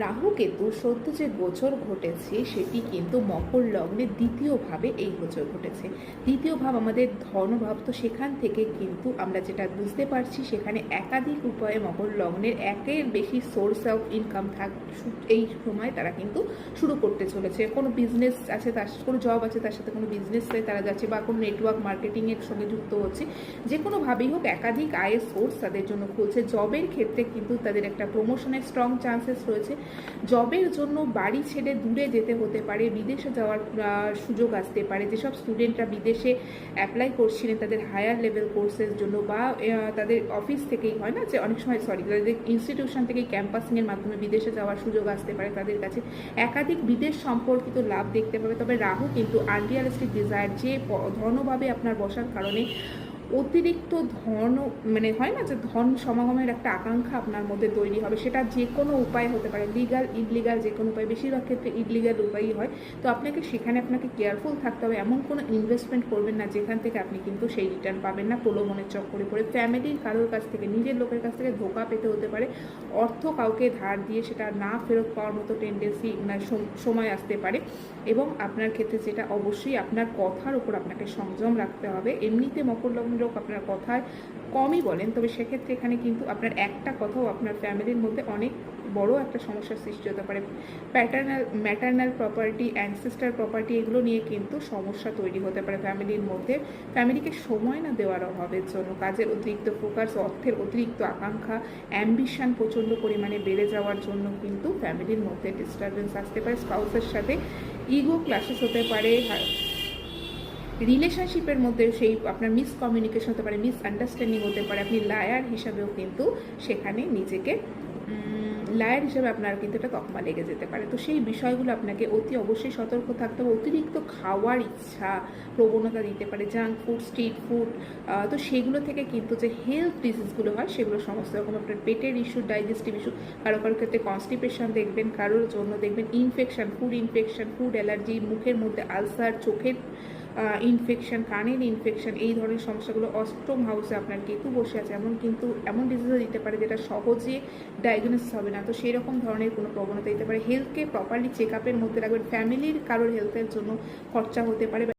রাহু কেতু সদ্য যে গোচর ঘটেছে সেটি কিন্তু মকর লগ্নের দ্বিতীয়ভাবে এই গোচর ঘটেছে। দ্বিতীয় ভাব আমাদের ধনভাব, তো সেখান থেকে কিন্তু আমরা যেটা বুঝতে পারছি সেখানে একাধিক উপায়ে মকর লগ্নের একের বেশি সোর্স অফ ইনকাম এই সময় তারা কিন্তু শুরু করতে চলেছে। কোনো বিজনেস আছে, তার কোনো জব আছে, তার সাথে কোনো বিজনেসে তারা যাচ্ছে বা কোনো নেটওয়ার্ক মার্কেটিংয়ের সঙ্গে যুক্ত হচ্ছে। যে কোনোভাবেই হোক একাধিক আয়ের সোর্স তাদের জন্য খুলছে। জবের ক্ষেত্রে কিন্তু তাদের একটা প্রমোশনের স্ট্রং চান্সেস রয়েছে। জবের জন্য বাড়ি ছেড়ে দূরে যেতে হতে পারে, বিদেশে যাওয়ার সুযোগ আসতে পারে। যেসব স্টুডেন্টরা বিদেশে অ্যাপ্লাই করছিলেন তাদের হায়ার লেভেল কোর্সের জন্য বা তাদের অফিস থেকেই হয় না যে অনেক সময় তাদের ইনস্টিটিউশন থেকেই ক্যাম্পাসিংয়ের মাধ্যমে বিদেশে যাওয়ার সুযোগ আসতে পারে, তাদের কাছে একাধিক বিদেশ সম্পর্কিত লাভ দেখতে পাবে। তবে রাহু কিন্তু আনরিয়ালিস্টিক ডিজায়ার, যে ধনভাবে আপনার বসার কারণে অতিরিক্ত ধন মানে হয় না যে ধন সমাগমের একটা আকাঙ্ক্ষা আপনার মধ্যে তৈরি হবে। সেটা যে কোনো উপায় হতে পারে, লিগাল ইনলিগাল যে কোনো উপায়, বেশিরভাগ ক্ষেত্রে ইনলিগাল উপায়ই হয়। তো সেখানে আপনাকে কেয়ারফুল থাকতে হবে। এমন কোনো ইনভেস্টমেন্ট করবেন না যেখান থেকে আপনি কিন্তু সেই রিটার্ন পাবেন না। প্রলোভনের চক্করে পড়ে ফ্যামিলির কারোর কাছ থেকে, নিজের লোকের কাছ থেকে ধোঁকা পেতে হতে পারে। অর্থ কাউকে ধার দিয়ে সেটা না ফেরত পাওয়ার মতো টেন্ডেন্সি সময় আসতে পারে। এবং আপনার ক্ষেত্রে যেটা অবশ্যই আপনার কথার উপর আপনাকে সংযম রাখতে হবে। এমনিতে মকর লগ্ন লোক আপনার কথায় কমই বলেন, তবে সেক্ষেত্রে এখানে কিন্তু আপনার একটা কথাও আপনার ফ্যামিলির মধ্যে অনেক বড় একটা সমস্যার সৃষ্টি হতে পারে। ম্যাটার্নাল প্রপার্টি, অ্যানসেস্টার প্রপার্টি, এগুলো নিয়ে কিন্তু সমস্যা তৈরি হতে পারে ফ্যামিলির মধ্যে। ফ্যামিলিকে সময় না দেওয়ার অভাবের জন্য, কাজের অতিরিক্ত ফোকাস, অর্থের অতিরিক্ত আকাঙ্ক্ষা, অ্যাম্বিশন প্রচণ্ড পরিমাণে বেড়ে যাওয়ার জন্য কিন্তু ফ্যামিলির মধ্যে ডিস্টারবেন্স আসতে পারে। স্পাউসের সাথে ইগো ক্লাসেস হতে পারে। রিলেশনশিপের মধ্যে সেই আপনার মিসকমিউনিকেশন হতে পারে, মিসআন্ডারস্ট্যান্ডিং হতে পারে। আপনি লায়ার হিসাবেও কিন্তু সেখানে নিজেকে লায়ার হিসেবে আপনার কিন্তু একটা তকমা লেগে যেতে পারে। তো সেই বিষয়গুলো আপনাকে অতি অবশ্যই সতর্ক থাকতে হবে। অতিরিক্ত খাওয়ার ইচ্ছা প্রবণতা দিতে পারে, জাঙ্ক ফুড, স্ট্রিট ফুড। তো সেগুলো থেকে কিন্তু যে হেলথ ডিজিজগুলো হয় সেগুলো সমস্ত রকম আপনার পেটের ইস্যু, ডাইজেস্টিভ ইস্যু, কারো ক্ষেত্রে কনস্টিপেশন দেখবেন, কারোর জন্য দেখবেন ইনফেকশন, ফুড অ্যালার্জি, মুখের মধ্যে আলসার, চোখের ইনফেকশন, কানের ইনফেকশন, এই ধরনের সমস্যাগুলো। অষ্টম হাউসে আপনার কেতু বসে আছে, এমন ডিজিজও দিতে পারে যেটা সহজে ডায়াগনোসিস হবে না। তো সেই রকম ধরনের কোনো প্রবণতা দিতে পারে। হেলথকে প্রপারলি চেক আপের মধ্যে রাখবেন। ফ্যামিলির কারোর হেলথের জন্য খরচা হতে পারে।